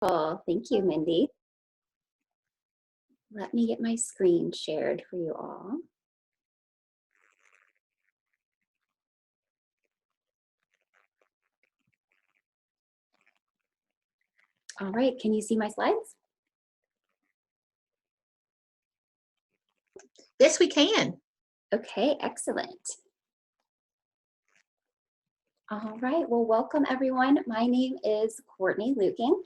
Oh, thank you, Mindy. Let me get my screen shared for you all. All right, can you see my slides? Yes, we can. Okay, excellent. All right, well, welcome everyone. My name is Courtney Luking,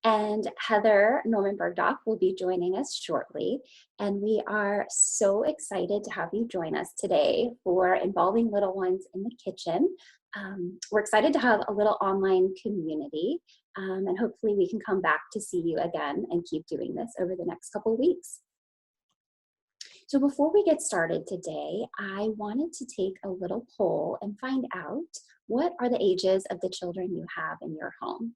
and Heather Norman Bergdorf will be joining us shortly. And we are so excited to have you join us today for Involving Little Ones in the Kitchen. We're excited to have a little online community, and hopefully we can come back to see you again and keep doing this over the next couple of weeks. So before we get started today, I wanted to take a little poll and find out, what are the ages of the children you have in your home?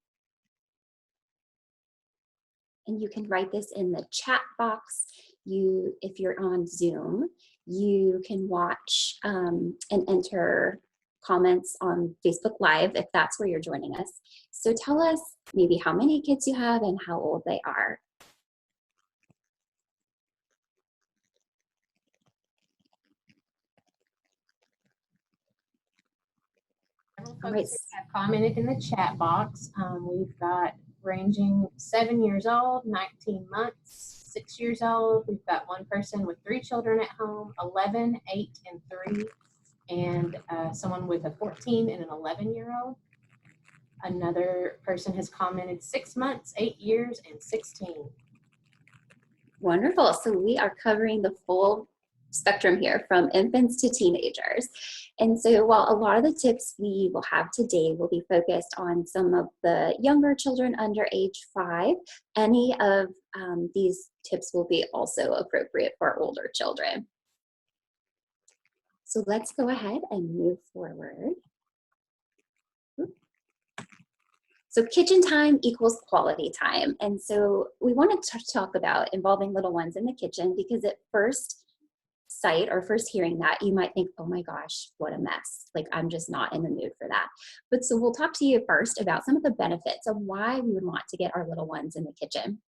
And you can write this in the chat box. If you're on Zoom, you can watch and enter comments on Facebook Live if that's where you're joining us. So tell us maybe how many kids you have and how old they are. Several folks have commented in the chat box. We've got ranging 7 years old, 19 months, 6 years old. We've got one person with 3 children at home, 11, 8, and 3, and someone with a 14 and an 11-year-old. Another person has commented 6 months, 8 years, and 16. Wonderful. So we are covering the full spectrum here, from infants to teenagers. And so while a lot of the tips we will have today will be focused on some of the younger children under age 5, any of these tips will be also appropriate for older children. So let's go ahead and move forward. So kitchen time equals quality time. And so we wanted to talk about involving little ones in the kitchen, because at first sight or first hearing that, you might think, oh my gosh, what a mess. Like, I'm just not in the mood for that. But so we'll talk to you first about some of the benefits of why we would want to get our little ones in the kitchen.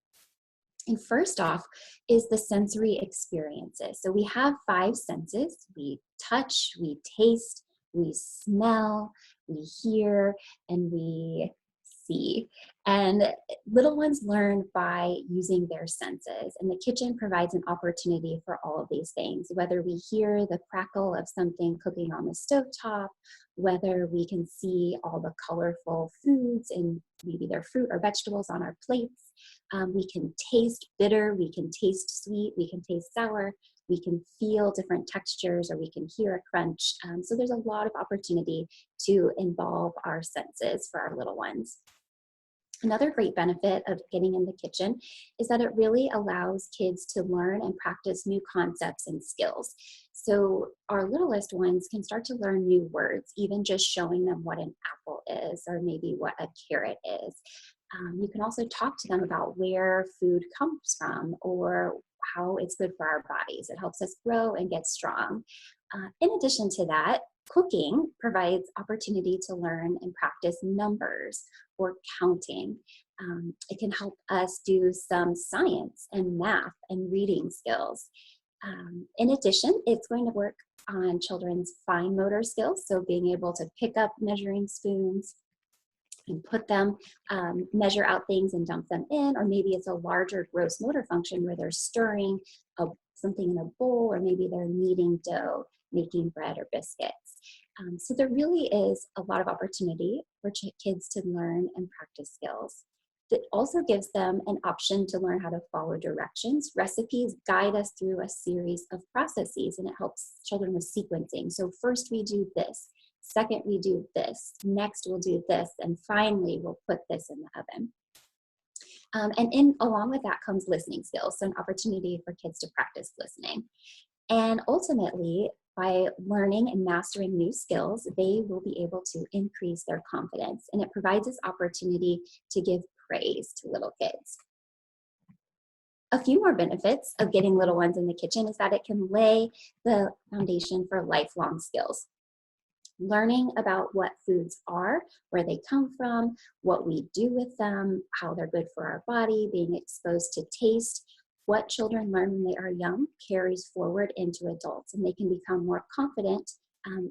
And first off is the sensory experiences. So we have 5 senses. We touch, we taste, we smell, we hear, and we see. And little ones learn by using their senses, and the kitchen provides an opportunity for all of these things, whether we hear the crackle of something cooking on the stovetop, whether we can see all the colorful foods and maybe their fruit or vegetables on our plates. We can taste bitter, we can taste sweet, we can taste sour, we can feel different textures, or we can hear a crunch. So there's a lot of opportunity to involve our senses for our little ones. Another great benefit of getting in the kitchen is that it really allows kids to learn and practice new concepts and skills. So our littlest ones can start to learn new words, even just showing them what an apple is, or maybe what a carrot is. You can also talk to them about where food comes from, or how it's good for our bodies. It helps us grow and get strong. In addition to that, cooking provides opportunity to learn and practice numbers or counting. It can help us do some science and math and reading skills. In addition, it's going to work on children's fine motor skills, so being able to pick up measuring spoons and put them, measure out things and dump them in, or maybe it's a larger gross motor function where they're stirring something in a bowl, or maybe they're kneading dough, making bread or biscuits. So there really is a lot of opportunity for kids to learn and practice skills. It also gives them an option to learn how to follow directions. Recipes guide us through a series of processes, and it helps children with sequencing. So first we do this, second we do this, next we'll do this, and finally we'll put this in the oven. And along with that comes listening skills, so an opportunity for kids to practice listening. And ultimately, by learning and mastering new skills, they will be able to increase their confidence, and it provides us opportunity to give praise to little kids. A few more benefits of getting little ones in the kitchen is that it can lay the foundation for lifelong skills. learning about what foods are, where they come from, what we do with them, how they're good for our body, being exposed to taste. What children learn when they are young carries forward into adults, and they can become more confident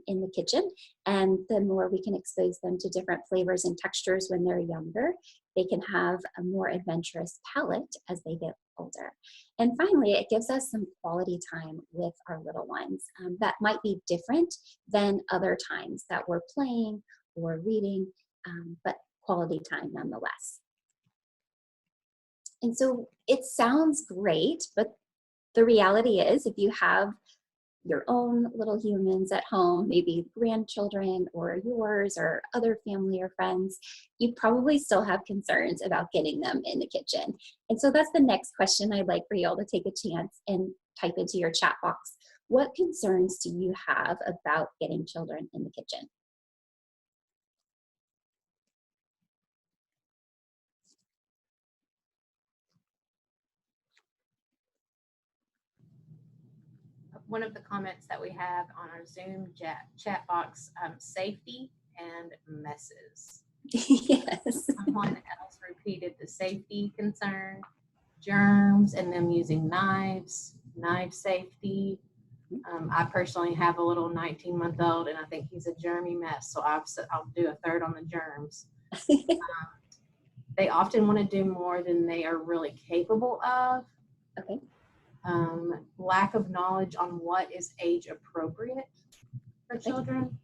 in the kitchen. And the more we can expose them to different flavors and textures when they're younger, they can have a more adventurous palate as they get older. And finally, it gives us some quality time with our little ones that might be different than other times that we're playing or reading, but quality time nonetheless. And so it sounds great, but the reality is if you have your own little humans at home, maybe grandchildren or yours or other family or friends, you probably still have concerns about getting them in the kitchen. And so that's the next question I'd like for you all to take a chance and type into your chat box. What concerns do you have about getting children in the kitchen? One of the comments that we have on our Zoom chat box, safety and messes. Yes. Someone else repeated the safety concern, germs, and them using knives, knife safety. I personally have a little 19-month-old, and I think he's a germy mess, so I'll do a third on the germs. They often want to do more than they are really capable of. Okay. Lack of knowledge on what is age appropriate for children.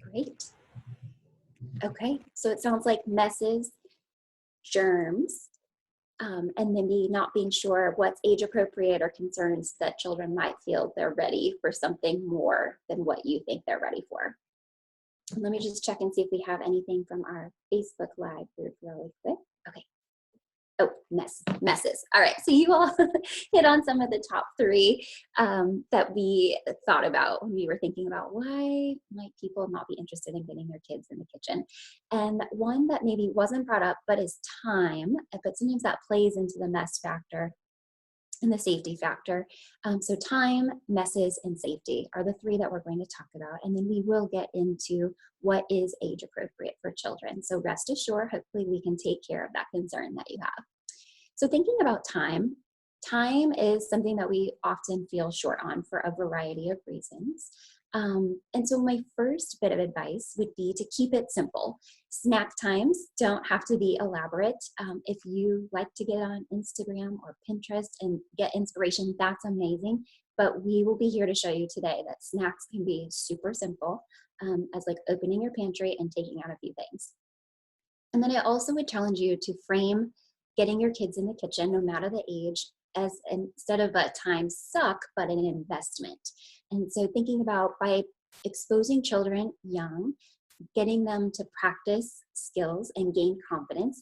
Great. Okay, so it sounds like messes, germs, and maybe not being sure what's age appropriate or concerns that children might feel they're ready for something more than what you think they're ready for. Let me just check and see if we have anything from our Facebook Live group really quick. Okay. Oh, messes. All right, so you all hit on some of the top three that we thought about when we were thinking about why might people not be interested in getting their kids in the kitchen. And one that maybe wasn't brought up, but is time, but sometimes that plays into the mess factor and the safety factor. So time, messes, and safety are the three that we're going to talk about. And then we will get into what is age appropriate for children. So rest assured, hopefully we can take care of that concern that you have. So thinking about time, time is something that we often feel short on for a variety of reasons. And so my first bit of advice would be to keep it simple. Snack times don't have to be elaborate. If you like to get on Instagram or Pinterest and get inspiration, that's amazing. But we will be here to show you today that snacks can be super simple, as like opening your pantry and taking out a few things. And then I also would challenge you to frame getting your kids in the kitchen, no matter the age, as instead of a time suck, but an investment. And so thinking about by exposing children young, getting them to practice skills and gain confidence,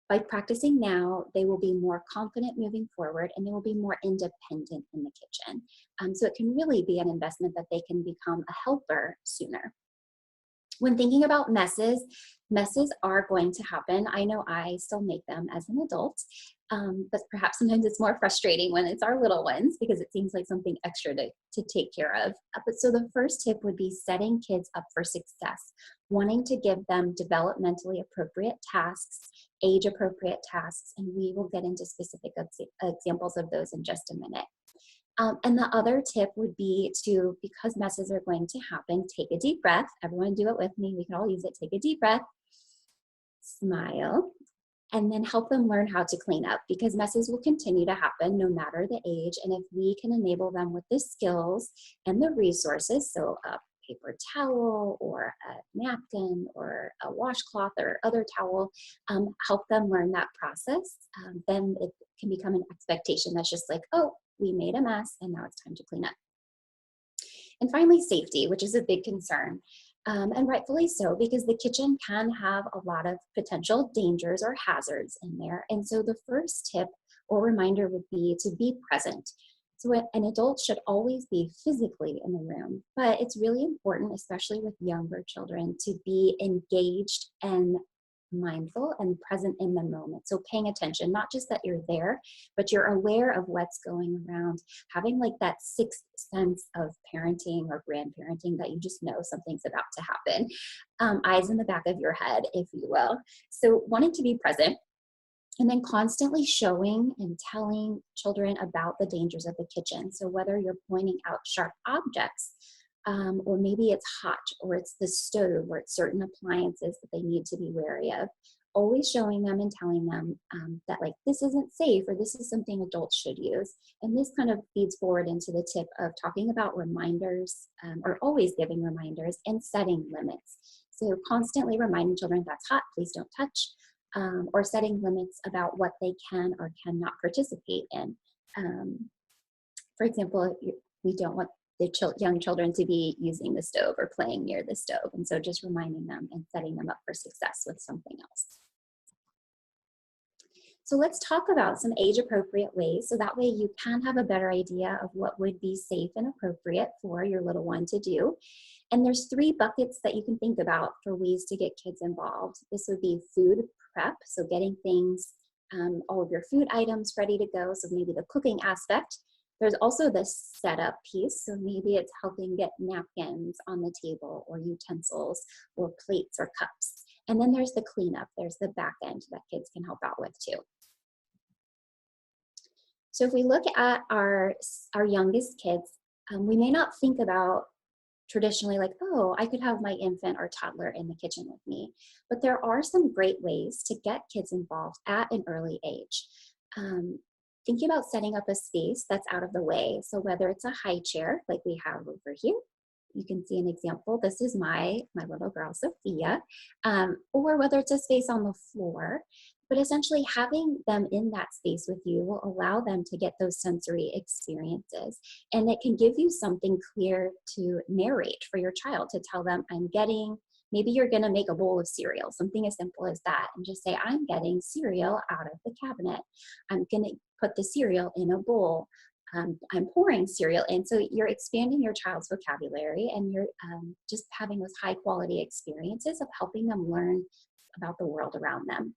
by practicing now, they will be more confident moving forward and they will be more independent in the kitchen. So it can really be an investment that they can become a helper sooner. When thinking about messes, messes are going to happen. I know I still make them as an adult, but perhaps sometimes it's more frustrating when it's our little ones because it seems like something extra to take care of. But so the first tip would be setting kids up for success, wanting to give them developmentally appropriate tasks, age appropriate tasks, and we will get into specific examples of those in just a minute. And the other tip would be to, because messes are going to happen, take a deep breath. Everyone do it with me. We can all use it. Take a deep breath, smile, and then help them learn how to clean up because messes will continue to happen no matter the age. And if we can enable them with the skills and the resources, so a paper towel or a napkin or a washcloth or other towel, help them learn that process, then it can become an expectation that's just like, oh, we made a mess and now it's time to clean up. And finally, safety, which is a big concern. And rightfully so, because the kitchen can have a lot of potential dangers or hazards in there. And so the first tip or reminder would be to be present. So an adult should always be physically in the room, but it's really important, especially with younger children, to be engaged and mindful and present in the moment. So paying attention, not just that you're there, but you're aware of what's going around, having like that sixth sense of parenting or grandparenting that you just know something's about to happen. Eyes in the back of your head, if you will. So wanting to be present, and then constantly showing and telling children about the dangers of the kitchen. So whether you're pointing out sharp objects, or maybe it's hot, or it's the stove, or it's certain appliances that they need to be wary of, always showing them and telling them that like this isn't safe, or this is something adults should use. And this kind of feeds forward into the tip of talking about reminders, or always giving reminders and setting limits. So constantly reminding children that's hot, please don't touch, or setting limits about what they can or cannot participate in. For example, we don't want the young children to be using the stove or playing near the stove. And so just reminding them and setting them up for success with something else. So let's talk about some age-appropriate ways, so that way you can have a better idea of what would be safe and appropriate for your little one to do. And there's 3 buckets that you can think about for ways to get kids involved. This would be food prep, so getting things, all of your food items ready to go, so maybe the cooking aspect. There's also the setup piece, so maybe it's helping get napkins on the table, or utensils, or plates, or cups. And then there's the cleanup, there's the back end that kids can help out with too. So if we look at our youngest kids, we may not think about traditionally like, oh, I could have my infant or toddler in the kitchen with me. But there are some great ways to get kids involved at an early age. Thinking about setting up a space that's out of the way. So whether it's a high chair like we have over here, you can see an example. This is my little girl, Sophia, or whether it's a space on the floor. But essentially having them in that space with you will allow them to get those sensory experiences. And it can give you something clear to narrate for your child, to tell them, I'm getting, maybe you're gonna make a bowl of cereal, something as simple as that, and just say, I'm getting cereal out of the cabinet. I'm gonna put the cereal in a bowl. I'm pouring cereal in. So you're expanding your child's vocabulary, and you're just having those high quality experiences of helping them learn about the world around them.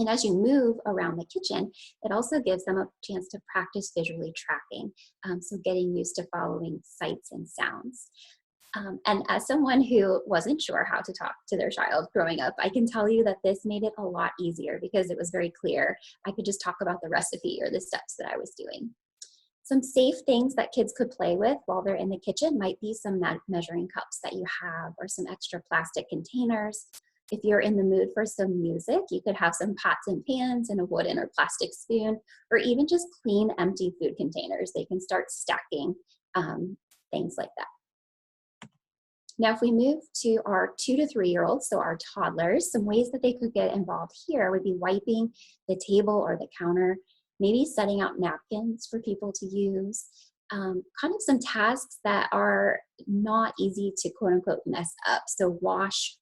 And as you move around the kitchen, it also gives them a chance to practice visually tracking. So getting used to following sights and sounds. And as someone who wasn't sure how to talk to their child growing up, I can tell you that this made it a lot easier, because it was very clear. I could just talk about the recipe or the steps that I was doing. Some safe things that kids could play with while they're in the kitchen might be some measuring cups that you have, or some extra plastic containers. If you're in the mood for some music, you could have some pots and pans and a wooden or plastic spoon, or even just clean, empty food containers. They can start stacking things like that. Now, if we move to our 2 to 3-year-olds, so our toddlers, some ways that they could get involved here would be wiping the table or the counter, maybe setting out napkins for people to use, kind of some tasks that are not easy to quote unquote mess up. So wash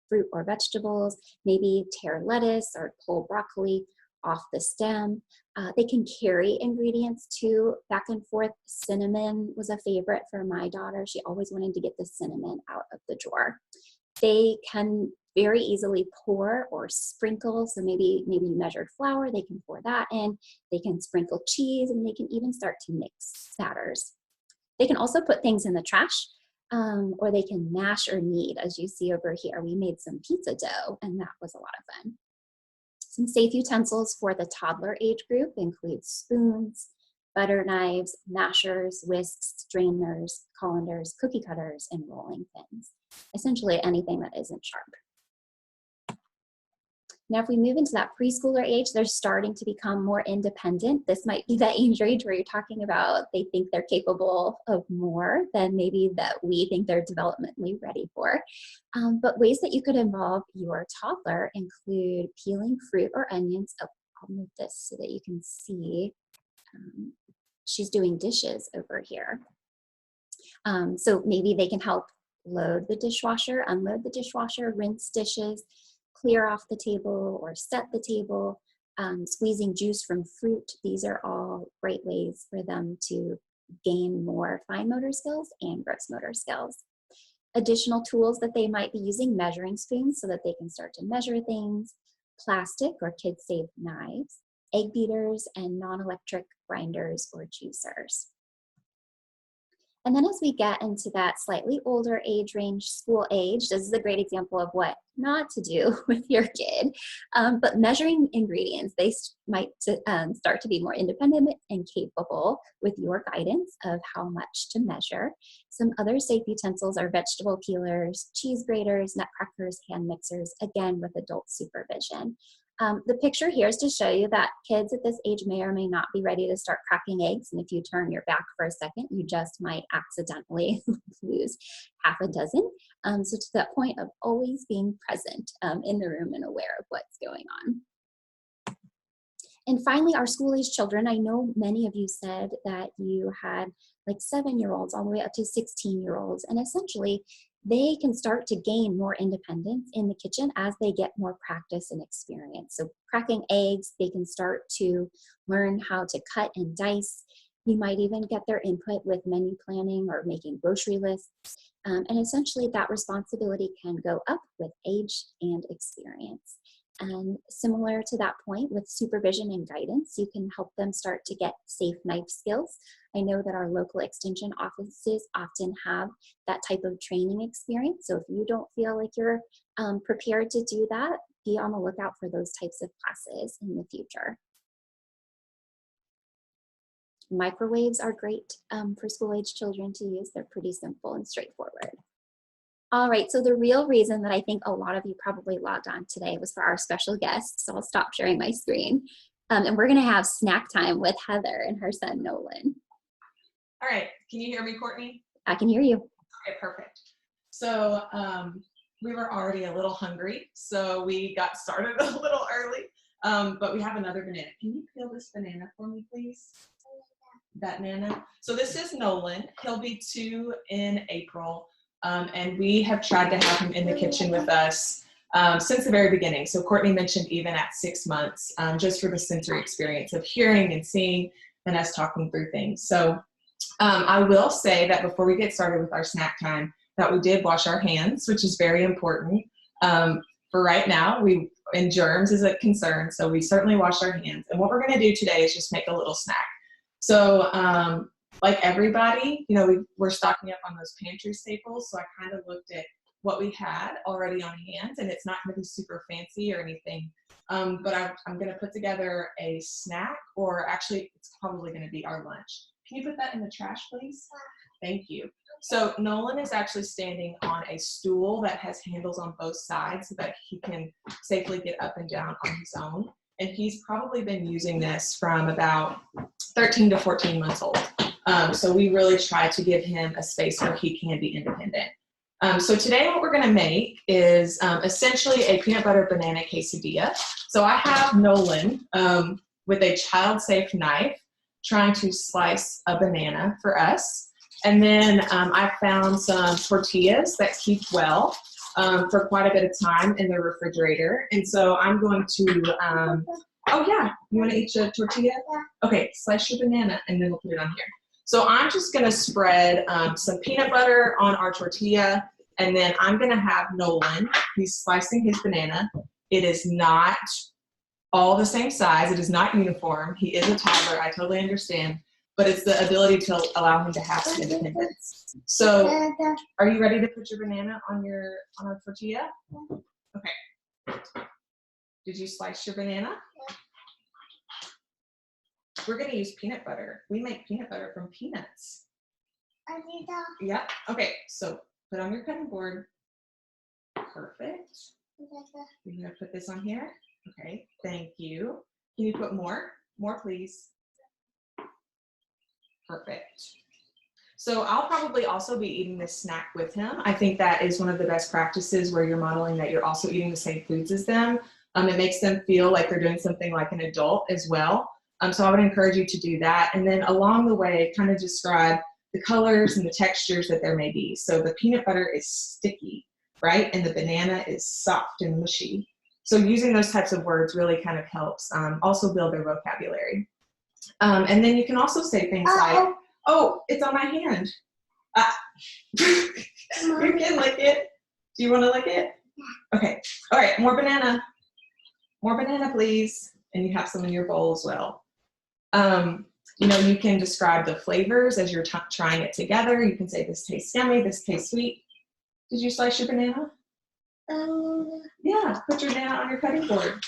fruit or vegetables, maybe tear lettuce or pull broccoli off the stem. They can carry ingredients too, back and forth. Cinnamon was a favorite for my daughter. She always wanted to get the cinnamon out of the drawer. They can very easily pour or sprinkle. So maybe you measured flour, they can pour that in. They can sprinkle cheese, and they can even start to mix batters. They can also put things in the trash, or they can mash or knead, as you see over here. We made some pizza dough, and that was a lot of fun. Some safe utensils for the toddler age group include spoons, butter knives, mashers, whisks, strainers, colanders, cookie cutters, and rolling pins. Essentially anything that isn't sharp. Now, if we move into that preschooler age, they're starting to become more independent. This might be that age range where you're talking about they think they're capable of more than maybe that we think they're developmentally ready for. But ways that you could involve your toddler include peeling fruit or onions. Oh, I'll move this so that you can see. She's doing dishes over here. So maybe they can help load the dishwasher, unload the dishwasher, rinse dishes, clear off the table or set the table, squeezing juice from fruit. These are all great ways for them to gain more fine motor skills and gross motor skills. Additional tools that they might be using, measuring spoons so that they can start to measure things, plastic or kid-safe knives, egg beaters, and non-electric grinders or juicers. And then as we get into that slightly older age range, school age, this is a great example of what not to do with your kid. But measuring ingredients, they might start to be more independent and capable with your guidance of how much to measure. Some other safe utensils are vegetable peelers, cheese graters, nut crackers, hand mixers, again with adult supervision. The picture here is to show you that kids at this age may or may not be ready to start cracking eggs. And if you turn your back for a second, you just might accidentally lose half a dozen. So to that point of always being present in the room and aware of what's going on. And finally, our school-age children. I know many of you said that you had like 7-year-olds all the way up to 16-year-olds. And essentially, they can start to gain more independence in the kitchen as they get more practice and experience. So cracking eggs, they can start to learn how to cut and dice. You might even get their input with menu planning or making grocery lists. And essentially that responsibility can go up with age and experience. And similar to that point with supervision and guidance, you can help them start to get safe knife skills. I know that our local extension offices often have that type of training experience. So if you don't feel like you're prepared to do that, be on the lookout for those types of classes in the future. Microwaves are great for school-age children to use. They're pretty simple and straightforward. All right, so the real reason that I think a lot of you probably logged on today was for our special guest, so I'll stop sharing my screen. And we're gonna have snack time with Heather and her son, Nolan. All right, can you hear me, Courtney? I can hear you. Okay, perfect. So we were already a little hungry, so we got started a little early, but we have another banana. Can you peel this banana for me, please? That banana. So this is Nolan. He'll be 2 in April. And we have tried to have him in the kitchen with us since the very beginning. So Courtney mentioned even at 6 months, just for the sensory experience of hearing and seeing and us talking through things. So I will say that before we get started with our snack time, that we did wash our hands, which is very important. For right now, and germs is a concern, so we certainly wash our hands. And what we're gonna do today is just make a little snack. So like everybody, you know, we're stocking up on those pantry staples. So I kind of looked at what we had already on hand, and it's not going to be super fancy or anything. But I'm going to put together a snack, or actually it's probably going to be our lunch. Can you put that in the trash, please? Thank you. So Nolan is actually standing on a stool that has handles on both sides so that he can safely get up and down on his own. And he's probably been using this from about 13 to 14 months old. So we really try to give him a space where he can be independent. So today what we're gonna make is essentially a peanut butter banana quesadilla. So I have Nolan with a child-safe knife trying to slice a banana for us. And then I found some tortillas that keep well for quite a bit of time in the refrigerator. And so I'm going to, oh yeah, you wanna eat your tortilla? Okay, slice your banana and then we'll put it on here. So I'm just gonna spread some peanut butter on our tortilla, and then I'm gonna have Nolan, he's slicing his banana. It is not all the same size, it is not uniform. He is a toddler, I totally understand, but it's the ability to allow him to have some independence. So are you ready to put your banana on our tortilla? Okay. Did you slice your banana? We're going to use peanut butter. We make peanut butter from peanuts. Yeah. Okay. So put on your cutting board. Perfect. You're going to put this on here. Okay. Thank you. Can you put more? More, please. Perfect. So I'll probably also be eating this snack with him. I think that is one of the best practices where you're modeling that you're also eating the same foods as them. It makes them feel like they're doing something like an adult as well. So I would encourage you to do that. And then along the way, kind of describe the colors and the textures that there may be. So the peanut butter is sticky, right? And the banana is soft and mushy. So using those types of words really kind of helps also build their vocabulary. And then you can also say things like, oh, it's on my hand. You can lick it. Do you want to lick it? Okay. All right, more banana. More banana, please. And you have some in your bowl as well. You know, you can describe the flavors as you're trying it together. You can say this tastes yummy, this tastes sweet. Did you slice your banana? Yeah, put your banana on your cutting board.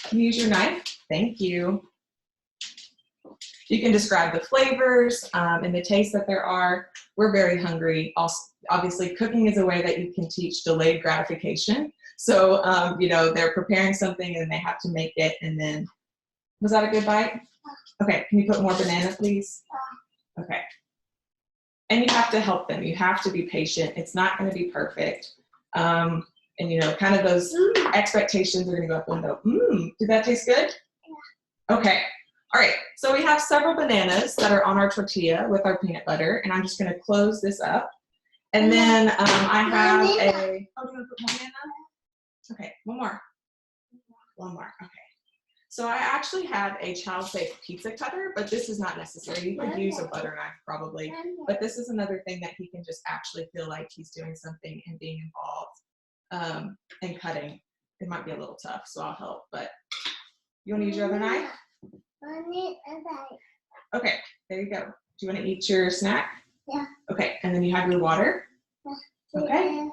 Can you use your knife? Thank you. You can describe the flavors and the taste that there are. We're very hungry. Also, obviously, cooking is a way that you can teach delayed gratification. So, you know, they're preparing something and they have to make it, and then, was that a good bite? Okay, can you put more banana, please? Okay. And you have to help them. You have to be patient. It's not going to be perfect. And, you know, kind of those expectations are going to go up and go, did that taste good? Yeah. Okay. All right. So we have several bananas that are on our tortilla with our peanut butter, and I'm just going to close this up. And then I have a, oh, do you want to put more banana? Okay, one more. One more. Okay. So I actually have a child-safe pizza cutter, but this is not necessary. You could use a butter knife probably, but this is another thing that he can just actually feel like he's doing something and being involved and cutting. It might be a little tough, so I'll help, but you want to use your other knife? I need a knife. Okay, there you go. Do you want to eat your snack? Yeah. Okay, and then you have your water? Okay,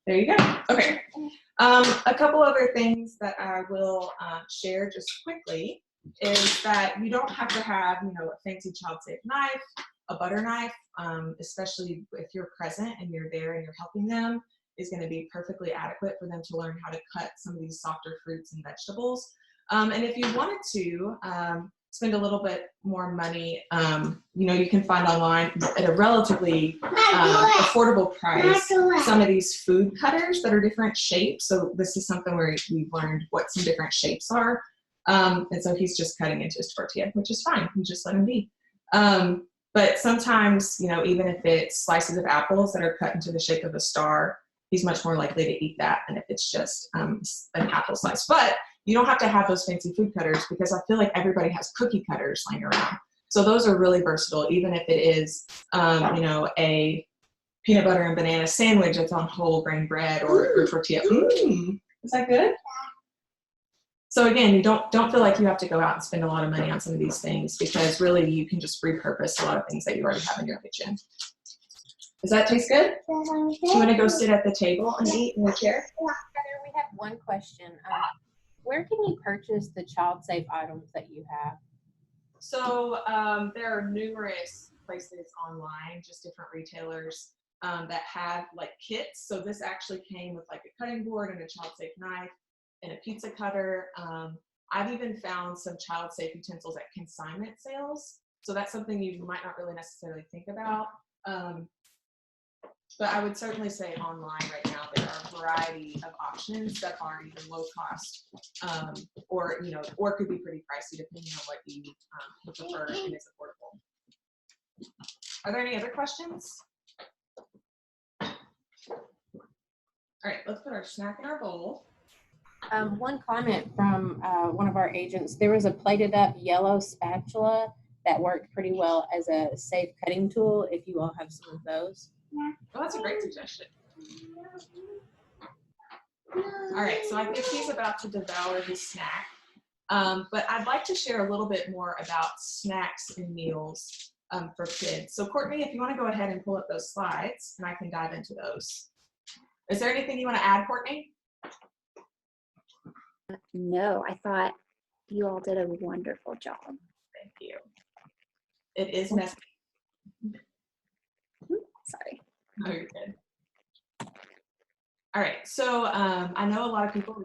there you go. Okay. A couple other things that I will share just quickly is that you don't have to have, you know, a fancy child-safe knife, a butter knife, especially if you're present and you're there and you're helping them, is going to be perfectly adequate for them to learn how to cut some of these softer fruits and vegetables. And if you wanted to spend a little bit more money, you know, you can find online at a relatively affordable price some of these food cutters that are different shapes. So this is something where we've learned what some different shapes are. And so he's just cutting into his tortilla, which is fine. You just let him be. But sometimes, you know, even if it's slices of apples that are cut into the shape of a star, he's much more likely to eat that than if it's just an apple slice. But you don't have to have those fancy food cutters, because I feel like everybody has cookie cutters laying around. So those are really versatile, even if it is, you know, a peanut butter and banana sandwich that's on whole grain bread or tortilla. Is that good? So again, you don't feel like you have to go out and spend a lot of money on some of these things, because really you can just repurpose a lot of things that you already have in your kitchen. Does that taste good? Do you want to go sit at the table and eat in your chair? Heather, we have one question. Where can you purchase the child-safe items that you have? So there are numerous places online, just different retailers that have like kits. So this actually came with like a cutting board and a child-safe knife and a pizza cutter. I've even found some child-safe utensils at consignment sales. So that's something you might not really necessarily think about. But I would certainly say online right now, there are a variety of options that are either low cost or, you know, or could be pretty pricey depending on what you prefer and is affordable. Are there any other questions? All right, let's put our snack in our bowl. One comment from one of our agents, there was a plated up yellow spatula that worked pretty well as a safe cutting tool if you all have some of those. Well, that's a great suggestion. All right, so I think he's about to devour his snack. But I'd like to share a little bit more about snacks and meals for kids. So Courtney, if you want to go ahead and pull up those slides, and I can dive into those. Is there anything you want to add, Courtney? No, I thought you all did a wonderful job. Thank you. It is messy. Sorry. Oh, you're good. All right, so I know a lot of people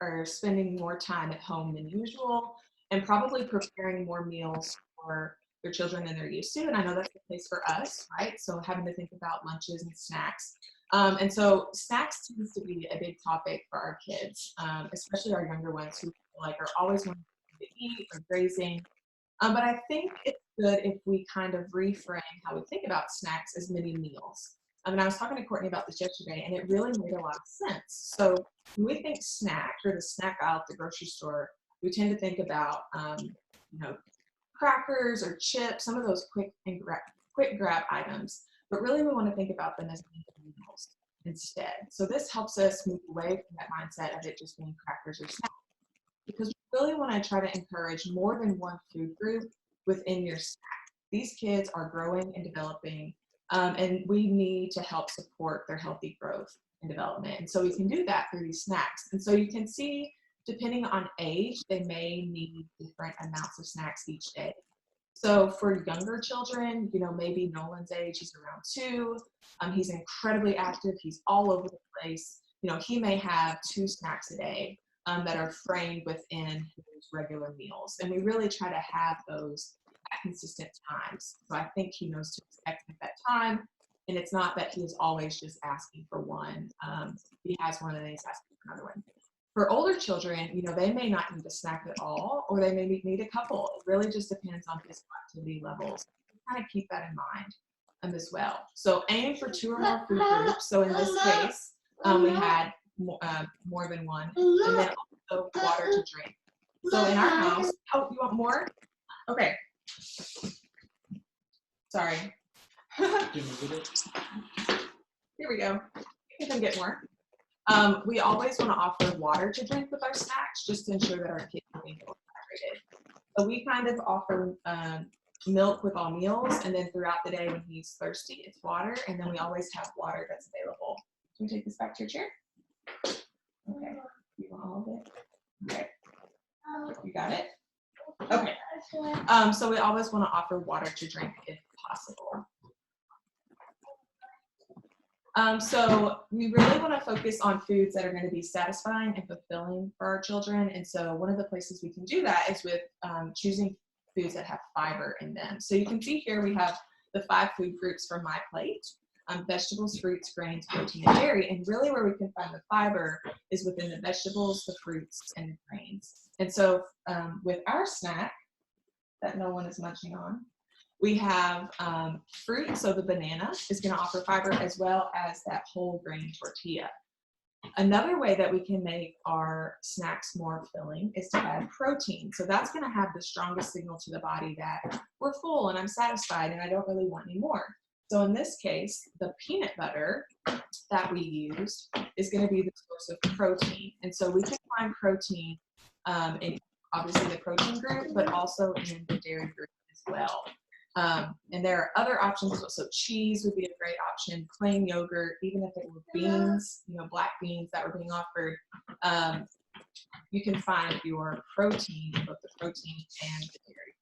are spending more time at home than usual and probably preparing more meals for their children than they're used to. And I know that's the case for us, right? So having to think about lunches and snacks. And so snacks tends to be a big topic for our kids, especially our younger ones who like are always wanting to eat or grazing. But I think it's good if we kind of reframe how we think about snacks as mini meals. I mean, I was talking to Courtney about this yesterday, and it really made a lot of sense. So when we think snack or the snack aisle at the grocery store, we tend to think about, you know, crackers or chips, some of those quick grab items. but really we want to think about them as meals instead. So this helps us move away from that mindset of it just being crackers or snacks, because we really want to try to encourage more than one food group within your snack. These kids are growing and developing, and we need to help support their healthy growth and development. And so we can do that through these snacks. And so you can see, depending on age, they may need different amounts of snacks each day. So for younger children, maybe Nolan's age, he's around 2. He's incredibly active. He's all over the place. He may have 2 snacks a day that are framed within his regular meals. And we really try to have those at consistent times. So I think he knows to expect at that time. And it's not that he is always just asking for one. He has one and then he's asking for another one. For older children, they may not need a snack at all, or they may need a couple. It really just depends on physical activity levels. Kind of keep that in mind as well. So aim for 2 or more food groups. So in this case, we had more than one, and then also water to drink. So in our house, oh, you want more? Okay. Sorry. Here we go. You can get more. We always want to offer water to drink with our snacks, just to ensure that our kids are being hydrated. So we kind of offer milk with all meals, and then throughout the day when he's thirsty, it's water, and then we always have water that's available. Can you take this back to your chair? Okay. You want all of it? Okay. You got it? Okay. So we always want to offer water to drink if possible. So we really want to focus on foods that are going to be satisfying and fulfilling for our children. And so one of the places we can do that is with choosing foods that have fiber in them. So you can see here we have the 5 food groups from My Plate: vegetables, fruits, grains, protein, and dairy. And really where we can find the fiber is within the vegetables, the fruits, and the grains. And so with our snack that no one is munching on, we have fruit, so the banana is going to offer fiber, as well as that whole grain tortilla. Another way that we can make our snacks more filling is to add protein. So that's going to have the strongest signal to the body that we're full and I'm satisfied and I don't really want any more. So in this case, the peanut butter that we use is going to be the source of protein. And so we can find protein in obviously the protein group, but also in the dairy group as well. And there are other options. So cheese would be a great option, plain yogurt, even if it were beans, black beans that were being offered. You can find your protein, both the protein and the dairy.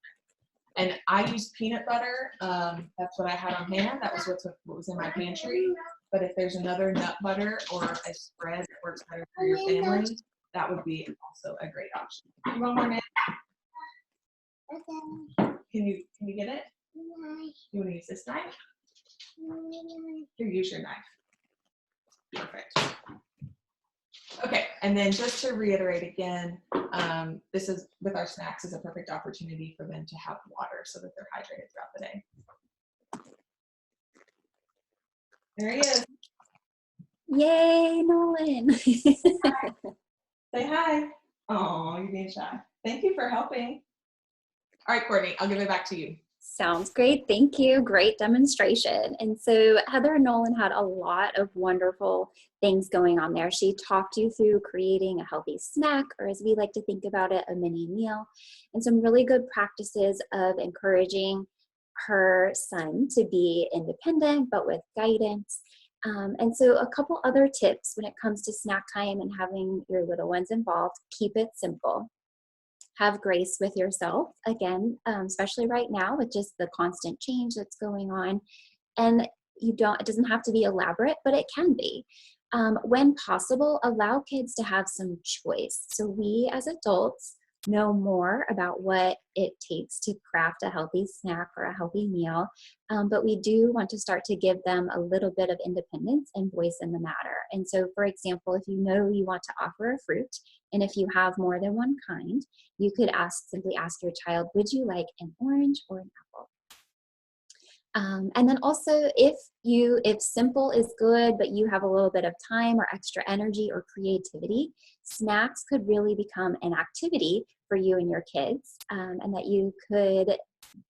And I use peanut butter. That's what I had on hand. That was what was in my pantry. But if there's another nut butter or a spread that works better for your family, that would be also a great option. You want more, Nick? Okay. Can you get it? You want to use this knife? Here, use your knife. Perfect. Okay, and then just to reiterate again, this is with our snacks is a perfect opportunity for them to have water so that they're hydrated throughout the day. There he is. Yay, Nolan. Say hi. Oh, you're being shy. Thank you for helping. All right, Courtney, I'll give it back to you. Sounds great. Thank you. Great demonstration. And so Heather and Nolan had a lot of wonderful things going on there. She talked you through creating a healthy snack, or as we like to think about it, a mini meal, and some really good practices of encouraging her son to be independent, but with guidance. And so a couple other tips when it comes to snack time and having your little ones involved: keep it simple. Have grace with yourself, again, especially right now with just the constant change that's going on. And it doesn't have to be elaborate, but it can be. When possible, allow kids to have some choice. So we as adults know more about what it takes to craft a healthy snack or a healthy meal, but we do want to start to give them a little bit of independence and voice in the matter. And so, for example, if you know you want to offer a fruit, and if you have more than one kind, you could simply ask your child, would you like an orange or an apple? And then also if simple is good, but you have a little bit of time or extra energy or creativity, snacks could really become an activity for you and your kids, and that you could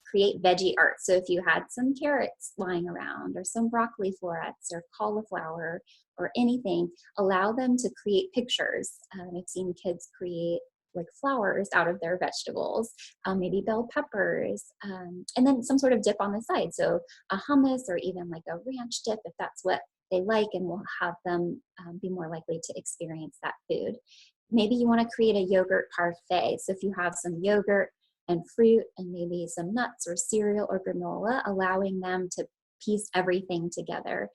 create veggie art. So if you had some carrots lying around or some broccoli florets or cauliflower or anything, allow them to create pictures. I've seen kids create like flowers out of their vegetables, maybe bell peppers, and then some sort of dip on the side. So a hummus or even like a ranch dip, if that's what they like, and will have them be more likely to experience that food. Maybe you want to create a yogurt parfait. So if you have some yogurt and fruit and maybe some nuts or cereal or granola, allowing them to piece everything together.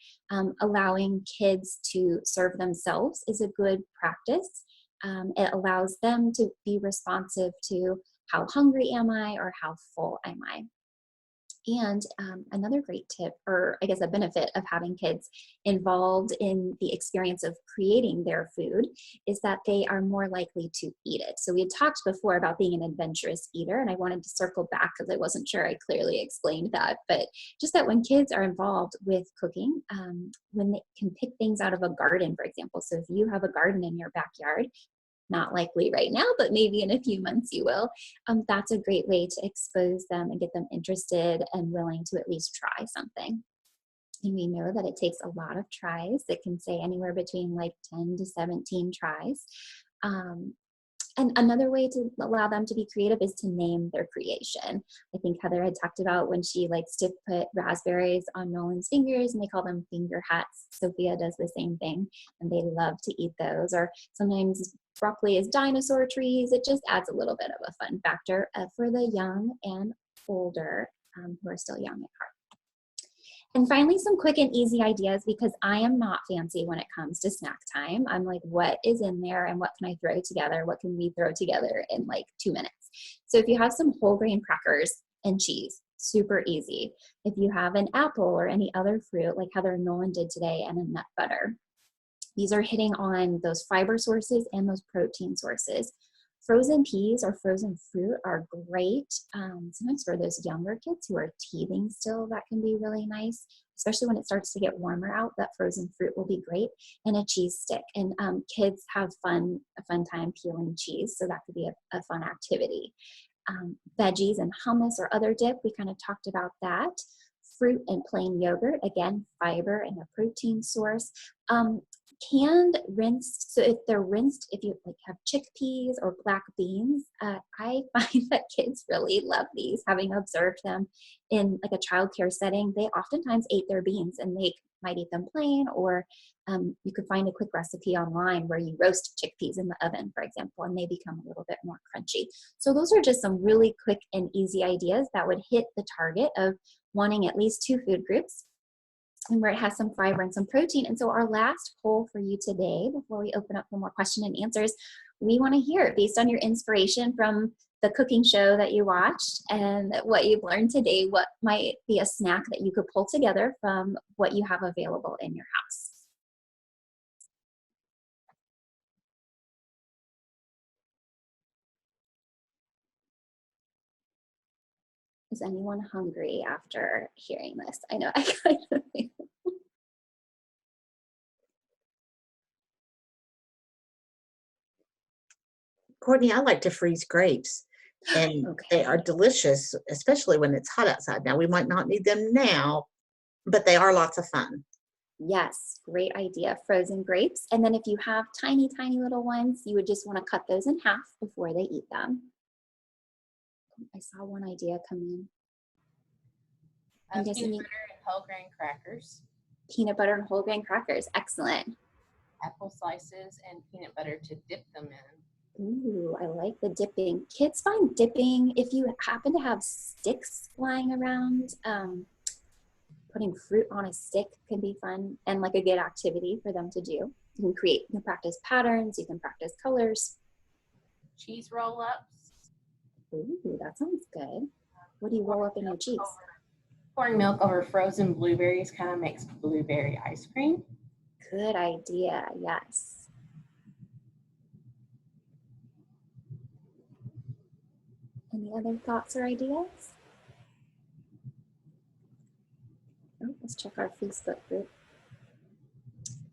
Allowing kids to serve themselves is a good practice. It allows them to be responsive to how hungry am I or how full am I. And another great tip, or I guess a benefit of having kids involved in the experience of creating their food, is that they are more likely to eat it. So we had talked before about being an adventurous eater, and I wanted to circle back because I wasn't sure I clearly explained that. But just that when kids are involved with cooking, when they can pick things out of a garden, for example. So if you have a garden in your backyard, not likely right now, but maybe in a few months you will. That's a great way to expose them and get them interested and willing to at least try something. And we know that it takes a lot of tries. It can say anywhere between like 10 to 17 tries. And another way to allow them to be creative is to name their creation. I think Heather had talked about when she likes to put raspberries on Nolan's fingers and they call them finger hats. Sophia does the same thing and they love to eat those. Or sometimes broccoli is dinosaur trees. It just adds a little bit of a fun factor for the young and older who are still young at heart. And finally, some quick and easy ideas, because I am not fancy when it comes to snack time. I'm like, what is in there and what can I throw together? What can we throw together in like 2 minutes? So if you have some whole grain crackers and cheese, super easy. If you have an apple or any other fruit like Heather and Nolan did today, and a nut butter, these are hitting on those fiber sources and those protein sources. Frozen peas or frozen fruit are great. Sometimes for those younger kids who are teething still, that can be really nice, especially when it starts to get warmer out. That frozen fruit will be great. And a cheese stick. And kids have a fun time peeling cheese, so that could be a fun activity. Veggies and hummus or other dip, we kind of talked about that. Fruit and plain yogurt, again, fiber and a protein source. Canned rinsed, so if they're rinsed, if you like have chickpeas or black beans, I find that kids really love these. Having observed them in like a childcare setting, they oftentimes ate their beans and they might eat them plain, or you could find a quick recipe online where you roast chickpeas in the oven, for example, and they become a little bit more crunchy. So those are just some really quick and easy ideas that would hit the target of wanting at least 2 food groups, and where it has some fiber and some protein. And so our last poll for you today, before we open up for more question and answers, we want to hear, based on your inspiration from the cooking show that you watched and what you've learned today, what might be a snack that you could pull together from what you have available in your house. Is anyone hungry after hearing this? I know I kind of Courtney, I like to freeze grapes, and they are delicious, especially when it's hot outside. Now, we might not need them now, but they are lots of fun. Yes, great idea. Frozen grapes. And then if you have tiny, tiny little ones, you would just want to cut those in half before they eat them. I saw one idea come in. I'm guessing Peanut butter and whole grain crackers. Peanut butter and whole grain crackers. Excellent. Apple slices and peanut butter to dip them in. Ooh, I like the dipping. Kids find dipping, if you happen to have sticks lying around, putting fruit on a stick can be fun and like a good activity for them to do. You can practice patterns, you can practice colors. Cheese roll-ups. Ooh, that sounds good. What do you roll up in your cheese? Pouring milk over frozen blueberries kind of makes blueberry ice cream. Good idea, yes. Any other thoughts or ideas? Let's check our Facebook group.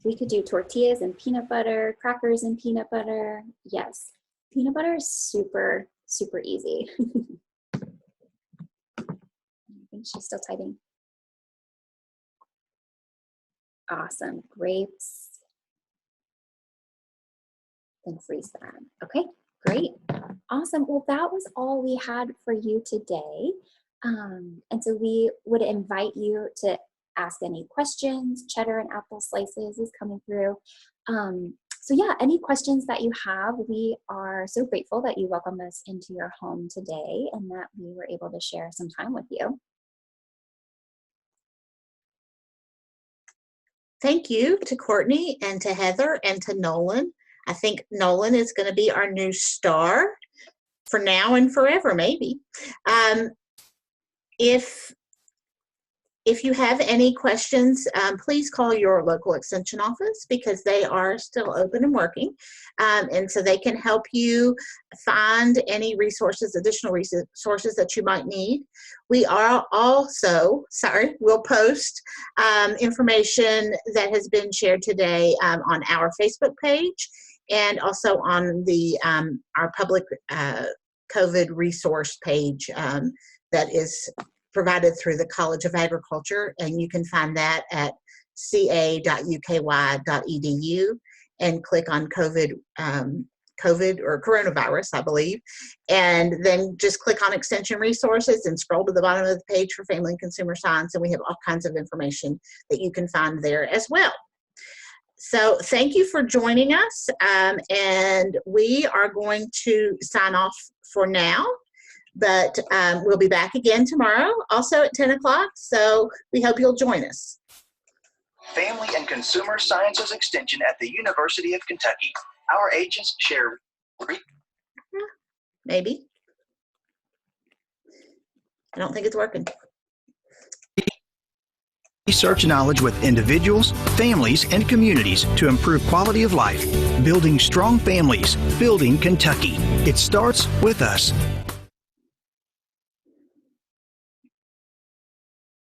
We could do tortillas and peanut butter, crackers and peanut butter. Yes, peanut butter is super, super easy. I think she's still typing. Awesome, grapes. Then freeze them. Okay, great. Awesome, well, that was all we had for you today. And so we would invite you to ask any questions. Cheddar and apple slices is coming through. So yeah, any questions that you have, we are so grateful that you welcomed us into your home today and that we were able to share some time with you. Thank you to Courtney and to Heather and to Nolan. I think Nolan is going to be our new star for now and forever, maybe. If you have any questions, please call your local extension office because they are still open and working. And so they can help you find any resources, additional resources that you might need. We are also, we'll post information that has been shared today on our Facebook page and also on the our public COVID resource page that is provided through the College of Agriculture, and you can find that at ca.uky.edu and click on COVID or coronavirus, I believe, and then just click on Extension Resources and scroll to the bottom of the page for Family and Consumer Science, and we have all kinds of information that you can find there as well. So thank you for joining us, and we are going to sign off for now. But we'll be back again tomorrow, also at 10 o'clock, so we hope you'll join us. Family and Consumer Sciences Extension at the University of Kentucky. Our agents share... Maybe. I don't think it's working. Research knowledge with individuals, families, and communities to improve quality of life. Building strong families. Building Kentucky. It starts with us.